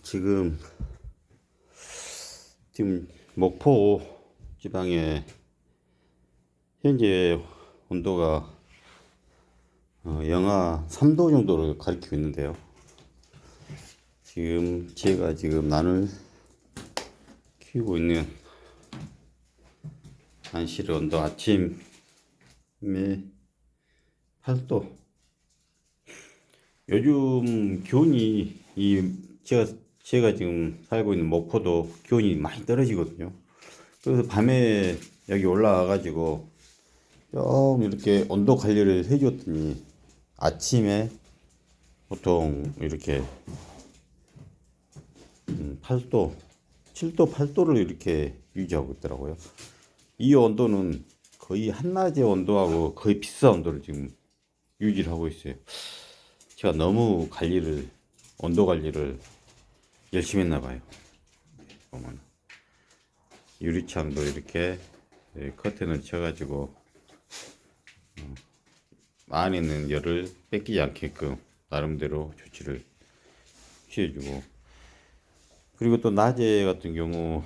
지금 목포 지방에 현재 온도가 영하 3도 정도를 가리키고 있는데요. 지금 제가 난을 키우고 있는 안실 온도 아침에 8도. 요즘 기온이 제가 지금 살고 있는 목포도 기온이 많이 떨어지거든요. 그래서 밤에 여기 올라와 가지고 좀 이렇게 온도 관리를 해줬더니 아침에 보통 이렇게 8도, 7도, 8도를 이렇게 유지하고 있더라고요. 이 온도는 거의 한낮의 온도하고 거의 비슷한 온도를 지금 유지를 하고 있어요. 제가 너무 온도 관리를 열심히 했나 봐요. 보면 유리창도 이렇게 커튼을 쳐가지고 안에 있는 열을 뺏기지 않게끔 나름대로 조치를 취해주고, 그리고 또 낮에 같은 경우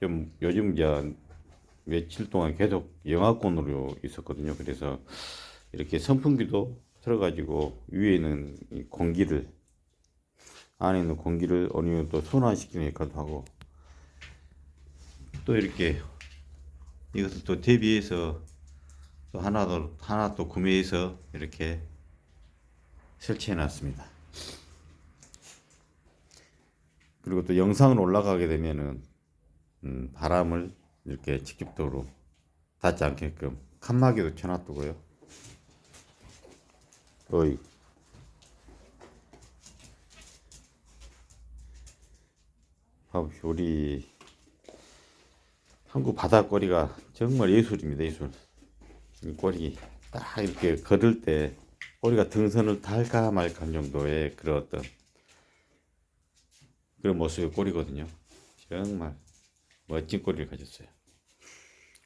좀 요즘 이제 며칠 동안 계속 영하권으로 있었거든요. 그래서 이렇게 선풍기도 틀어가지고 위에는 안에 있는 공기를 어느 정도 순환시키는 역할도 하고, 또 이렇게 이것을 또 대비해서 또 하나 또 구매해서 이렇게 설치해 놨습니다. 그리고 또 영상을 올라가게 되면은 바람을 이렇게 직접적으로 닿지 않게끔 칸막이도 쳐놔두고요. 우리 한국 바닷거리가 정말 예술입니다. 예술. 이 꼬리 딱 이렇게 걸을 때 꼬리가 등선을 달까 말까 할 정도의 그런 모습의 꼬리거든요. 정말 멋진 꼬리를 가졌어요.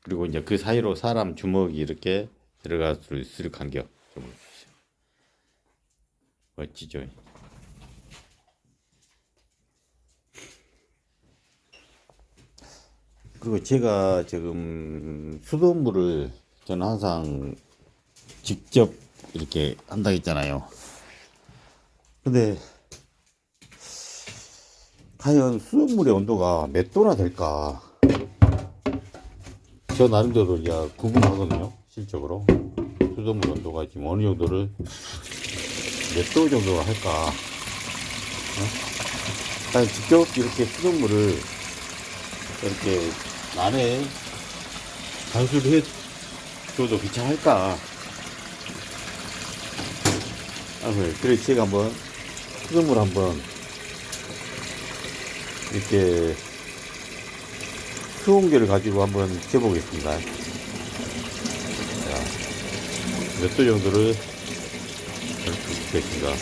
그리고 이제 그 사이로 사람 주먹이 이렇게 들어갈 수 있을 간격 좀 보세요. 멋지죠? 그리고 제가 지금 수돗물을 저는 항상 직접 이렇게 한다 했잖아요. 근데 과연 수돗물의 온도가 몇 도나 될까? 저 나름대로 이제 궁금하거든요. 실적으로 수돗물 온도가 지금 어느 정도를 몇 도 정도가 할까? 과연 직접 이렇게 수돗물을 이렇게 안에 간수를 해줘도 괜찮을까? 그래서 제가 한번 수돗물 한번 이렇게 수온계를 가지고 한번 재보겠습니다. 몇 도 정도를 될것인가?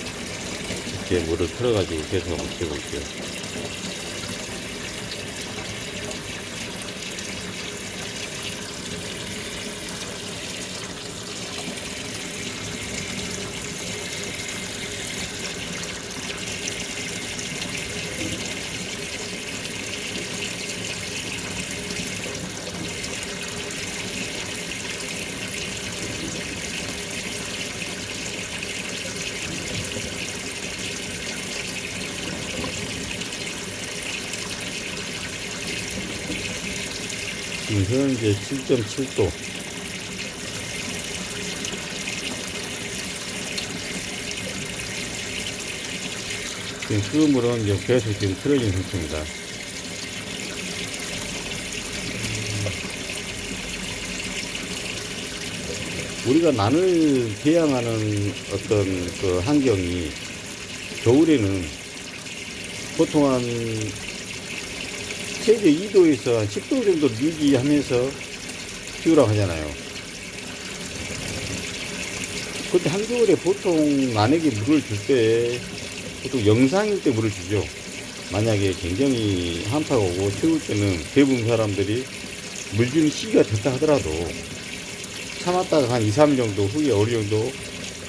이렇게 물을 틀어가지고 계속 한번 재볼게요. 지금 현재 7.7도. 지금 수돗물은 이제 계속 지금 틀어진 상태입니다. 우리가 난을 배양하는 어떤 그 환경이 겨울에는 보통 한 최대 2도에서 한 10도 정도 유지하면서 키우라고 하잖아요. 그때 한겨울에 보통 안에게 물을 줄 때 보통 영상일 때 물을 주죠. 만약에 굉장히 한파가 오고 추울 때는 대부분 사람들이 물 주는 시기가 됐다 하더라도 참았다가 한 2, 3일 정도 후에 어느 정도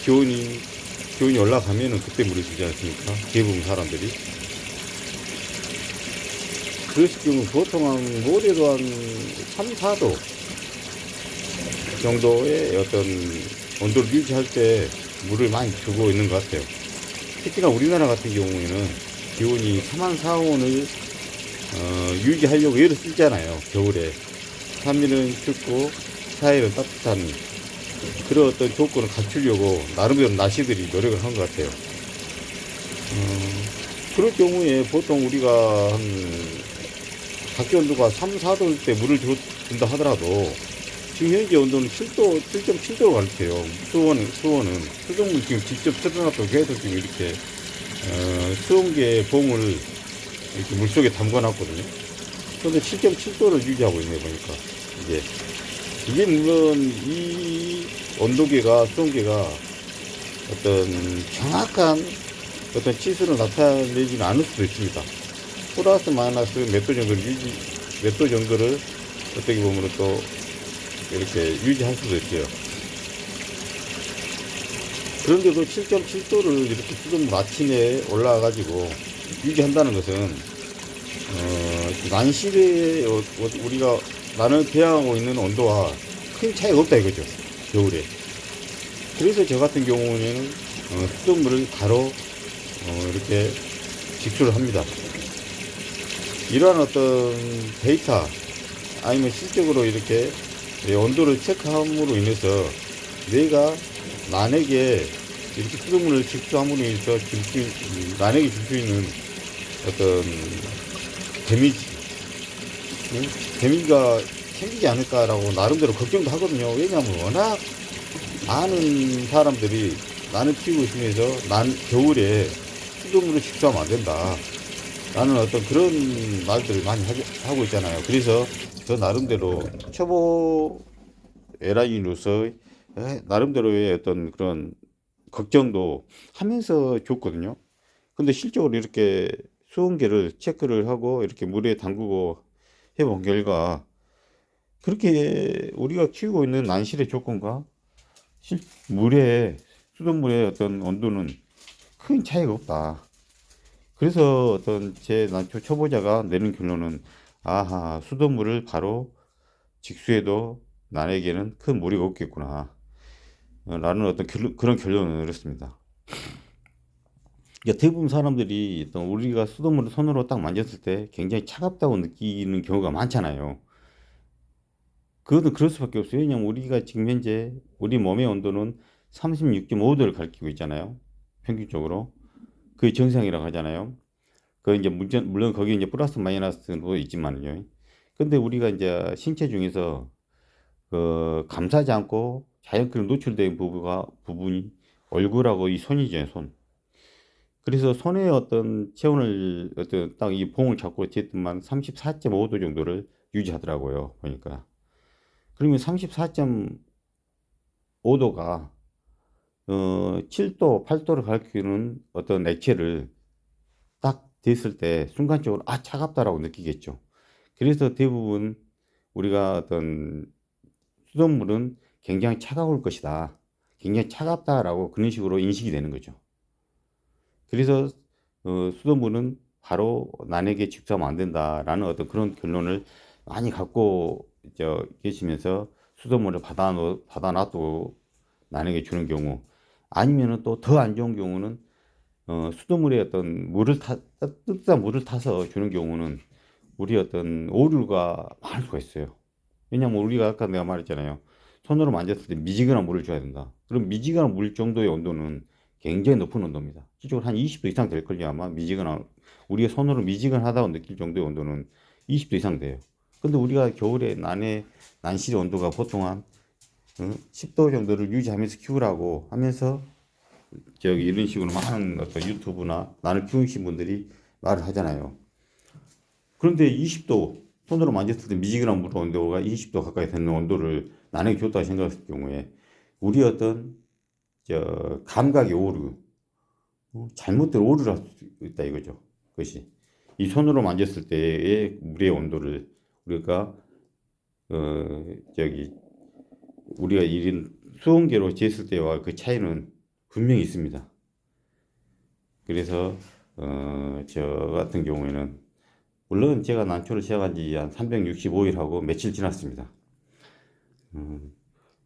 기온이 기온이 올라가면은 그때 물을 주지 않습니까? 대부분 사람들이. 그랬을 경우 보통 한 모레도 한 3, 4도 정도의 어떤 온도를 유지할 때 물을 많이 주고 있는 것 같아요. 특히나 우리나라 같은 경우에는 기온이 3한 4온을 유지하려고 애를 쓰잖아요. 겨울에 3일은 춥고 4일은 따뜻한 그런 어떤 조건을 갖추려고 나름대로 나시들이 노력을 한 것 같아요. 그럴 경우에 보통 우리가 한 밖에 온도가 3, 4도일 때 물을 준다 하더라도 지금 현재 온도는 7도, 7.7도로 가르쳐요. 수온은 수돗물 지금 직접 틀어놨다고 계속 지금 이렇게 수온계 봄을 이렇게 물속에 담궈놨거든요. 그런데 7.7도를 유지하고 있네 보니까 이게 물론 이 온도계가 수온계가 어떤 정확한 어떤 치수를 나타내지는 않을 수도 있습니다. 플러스 마이너스 몇 도 정도를 어떻게 보면 또 이렇게 유지할 수도 있어요. 그런데도 7.7도를 이렇게 수돗물 아침에 올라와가지고 유지한다는 것은 난실에 우리가 나를 배양하고 있는 온도와 큰 차이가 없다 이거죠. 겨울에. 그래서 저 같은 경우는 수돗물을 바로 이렇게 직수를 합니다. 이러한 어떤 데이터 아니면 실적으로 이렇게 온도를 체크함으로 인해서 내가 난에게 이렇게 수돗물을 직수함으로 인해서 난에게 줄 수 있는 어떤 데미지가 생기지 않을까라고 나름대로 걱정도 하거든요. 왜냐하면 워낙 많은 사람들이 난을 키우고 있으면서 겨울에 수돗물을 직수하면 안 된다 라는 어떤 그런 말들을 많이 하고 있잖아요. 그래서 저 나름대로 초보 에라인으로서 나름대로의 어떤 그런 걱정도 하면서 줬거든요. 근데 실적으로 이렇게 수온계를 체크를 하고 이렇게 물에 담그고 해본 결과 그렇게 우리가 키우고 있는 난실의 조건과 수돗물의 어떤 온도는 큰 차이가 없다. 그래서 어떤 제 난초 초보자가 내는 결론은 아하 수돗물을 바로 직수해도 난에게는 큰 무리가 없겠구나 라는 어떤 그런 결론을 내렸습니다. 그러니까 대부분 사람들이 어떤 우리가 수돗물을 손으로 딱 만졌을 때 굉장히 차갑다고 느끼는 경우가 많잖아요. 그것은 그럴 수밖에 없어요. 왜냐면 우리가 지금 현재 우리 몸의 온도는 36.5도를 가리키고 있잖아요. 평균적으로. 그게 정상이라고 하잖아요. 그 이제 물론 거기 이제 플러스 마이너스도 있지만요. 근데 우리가 이제 신체 중에서 그 감싸지 않고 자연스럽게 노출된 부분이 얼굴하고 이 손이죠, 손. 그래서 손의 어떤 체온을 어떤 딱 이 봉을 잡고 어쨌든만 34.5도 정도를 유지하더라고요, 보니까. 그러면 34.5도가 7도, 8도를 가리키는 어떤 액체를 딱 됐을 때 순간적으로 아 차갑다라고 느끼겠죠. 그래서 대부분 우리가 어떤 수돗물은 굉장히 차가울 것이다. 굉장히 차갑다라고 그런 식으로 인식이 되는 거죠. 그래서 수돗물은 바로 난에게 직수하면 안 된다라는 어떤 그런 결론을 많이 갖고 계시면서 수돗물을 받아 놔두고 난에게 주는 경우 아니면은 또 더 안 좋은 경우는 수돗물에 어떤 뜨뜻한 물을 타서 주는 경우는 우리 어떤 오류가 많을 수가 있어요. 왜냐면 우리가 아까 내가 말했잖아요. 손으로 만졌을 때 미지근한 물을 줘야 된다. 그럼 미지근한 물 정도의 온도는 굉장히 높은 온도입니다. 실제로 한 20도 이상 될 걸요. 아마 우리가 손으로 미지근하다고 느낄 정도의 온도는 20도 이상 돼요. 근데 우리가 겨울에 난실의 온도가 보통 한 10도 정도를 유지하면서 키우라고 하면서 이런 식으로 많은 어떤 유튜브나 난을 키우신 분들이 말을 하잖아요. 그런데 20도 손으로 만졌을 때 미지근한 물 온도가 20도 가까이 되는 온도를 난에게 줬다 생각했을 경우에 우리 어떤 감각의 오류, 잘못된 오류를 할 수 있다 이거죠. 그것이 이 손으로 만졌을 때의 물의 온도를 우리가 어 저기 우리가 이런 수온계로 쟀을 때와 그 차이는 분명히 있습니다. 그래서 저 같은 경우에는 물론 제가 난초를 시작한 지 한 365일 하고 며칠 지났습니다.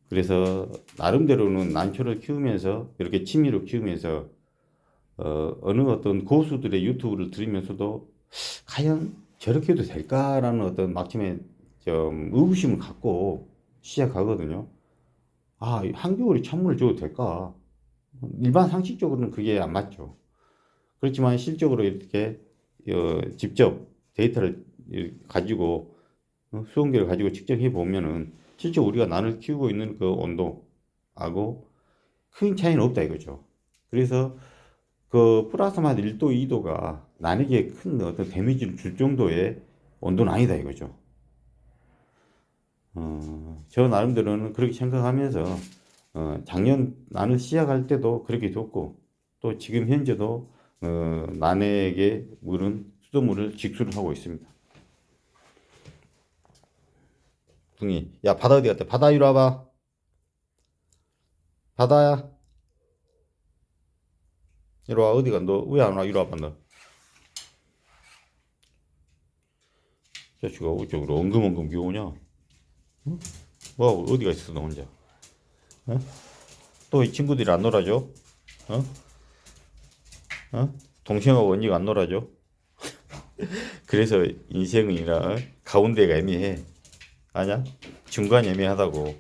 그래서 나름대로는 난초를 키우면서 이렇게 취미로 키우면서 어느 어떤 고수들의 유튜브를 들으면서도 과연 저렇게 해도 될까라는 어떤 막심의 좀 의구심을 갖고 시작하거든요. 아, 한겨울에 찬물을 줘도 될까? 일반 상식적으로는 그게 안 맞죠. 그렇지만 실적으로 이렇게 직접 데이터를 가지고 수온계를 가지고 측정해 보면은 실제 우리가 난을 키우고 있는 그 온도하고 큰 차이는 없다 이거죠. 그래서 그 플러스만 1도, 2도가 난에게 큰 어떤 데미지를 줄 정도의 온도는 아니다 이거죠. 저 나름대로는 그렇게 생각하면서 작년 난을 시작할 때도 그렇게 줬고 또 지금 현재도 난에게 물은 수돗물을 직수를 하고 있습니다. 둥이, 야 바다 어디 갔다? 바다 이리 와봐. 바다야, 이리 와. 어디가? 너 왜 안 와? 이리 와봐 너. 자식아 이쪽으로 엉금엉금 기어오냐? 뭐 어디가 있어 너 혼자? 어? 또 이 친구들이 안 놀아줘? 어? 어? 동생하고 언니가 안 놀아줘? 그래서 인생이라 가운데가 애매해. 아냐? 중간 애매하다고.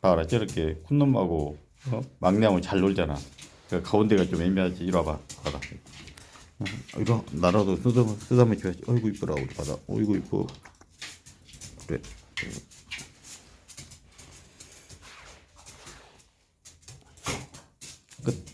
봐라 저렇게 큰 놈하고 막내하고 잘 놀잖아. 그 가운데가 좀 애매하지. 이리 와봐. 봐라. 이리 와. 나라도 쓰다듬어 줘야지. 어이구 이쁘라 우리 바다. 어이구 이뻐. 그래. 끝.